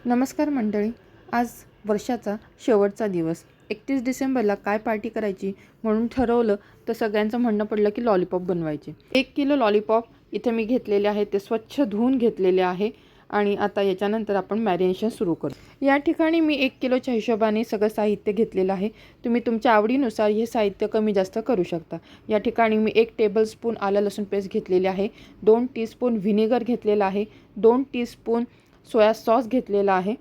नमस्कार मंडळी. आज वर्षाचा शेवटचा दिवस. 31 डिसेंबरला काय पार्टी करायची म्हणून ठरवलं तर सगळ्यांचं म्हणणं पडलं की लॉलीपॉप बनवायचे. 1 किलो लॉलीपॉप इथे मी घेतलेले आहे, ते स्वच्छ धुवून घेतलेले आहे आणि आता याच्यानंतर आपण मॅरिनेशन सुरू करू. या ठिकाणी मी 1 किलोच्या हिशोबाने सगळं साहित्य घेतलेलं आहे. तुम्ही तुमच्या आवडीनुसार हे साहित्य कमी जास्त करू शकता. या ठिकाणी मी 1 टेबलस्पून आलं लसूण पेस्ट घेतलेली आहे, 2 टीस्पून व्हिनेगर घेतलेला आहे, 2 टीस्पून सोया सॉस घेतलेला आहे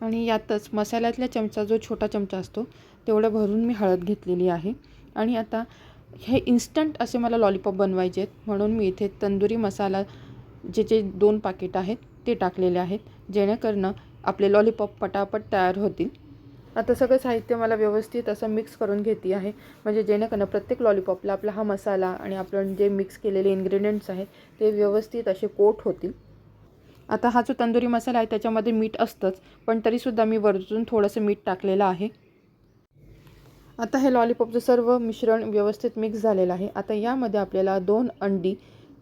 आणि यातच मसाल्यातल्या चमचा जो छोटा चमचा असतो तेवढं भरून मी हळद घेतलेली आहे. आणि आता हे इन्स्टंट असे मला लॉलीपॉप बनवायचे आहेत, म्हणून मी इथे तंदुरी मसाला जे 2 पाकिट आहेत ते टाकलेले आहेत, जेणेकरून आपले लॉलीपॉप पटापट तयार होतील. आता सगळं साहित्य मला व्यवस्थित असं मिक्स करून घेते आहे, म्हणजे जेणेकरून प्रत्येक लॉलीपॉपला आपला हा मसाला आणि आपण जे मिक्स केलेले इन्ग्रेडियंट्स आहेत ते व्यवस्थित असे कोट होतील. आता हा जो तंदुरी मसाला आहे त्याच्यामध्ये मीठ असतंच, पण तरीसुद्धा मी वरतून थोडंसं मीठ टाकलेलं आहे. आता हे लॉलीपॉपचं सर्व मिश्रण व्यवस्थित मिक्स झालेलं आहे. आता यामध्ये आपल्याला 2 अंडी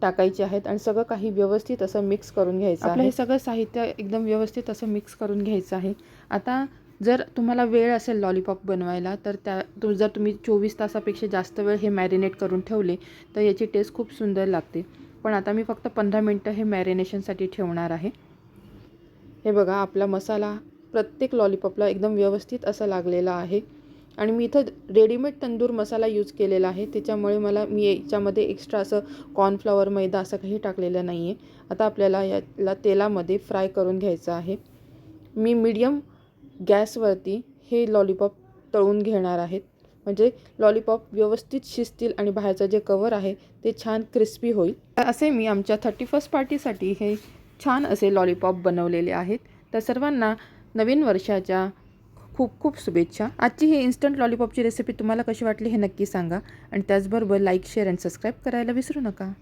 टाकायची आहेत आणि सगळं काही व्यवस्थित असं मिक्स करून घ्यायचं आहे. आपलं हे सगळं साहित्य एकदम व्यवस्थित असं मिक्स करून घ्यायचं आहे. आता जर तुम्हाला वेळ असेल लॉलीपॉप बनवायला तर जर तुम्ही 24 तासापेक्षा जास्त वेळ हे मॅरिनेट करून ठेवले तर याची टेस्ट खूप सुंदर लागते. पण आता मी फक्त 15 मिनटं हे मॅरिनेशनसाठी ठेवणार आहे. हे बघा, आपला मसाला प्रत्येक लॉलीपॉपला एकदम व्यवस्थित असा लागलेला आहे आणि मी इथं रेडीमेड तंदूर मसाला यूज केलेला आहे, त्याच्यामुळे मी याच्यामध्ये एक्स्ट्रा असं कॉर्नफ्लॉवर मैदा असं काही टाकलेलं नाही आहे. आता आपल्याला याला तेलामध्ये फ्राय करून घ्यायचं आहे. मी मीडियम गॅसवरती हे लॉलीपॉप तळून घेणार आहेत, म्हणजे लॉलीपॉप व्यवस्थित शिजतील आणि बाहेरचं जे कवर आहे ते छान क्रिस्पी होईल. असे मी आमच्या 31st पार्टीसाठी हे छान असे लॉलीपॉप बनवलेले आहेत. तर सर्वांना नवीन वर्षाच्या खूप खूप शुभेच्छा. आजची ही इन्स्टंट लॉलीपॉपची रेसिपी तुम्हाला कशी वाटली हे नक्की सांगा आणि त्याचबरोबर लाईक, शेअर आणि सबस्क्राईब करायला विसरू नका.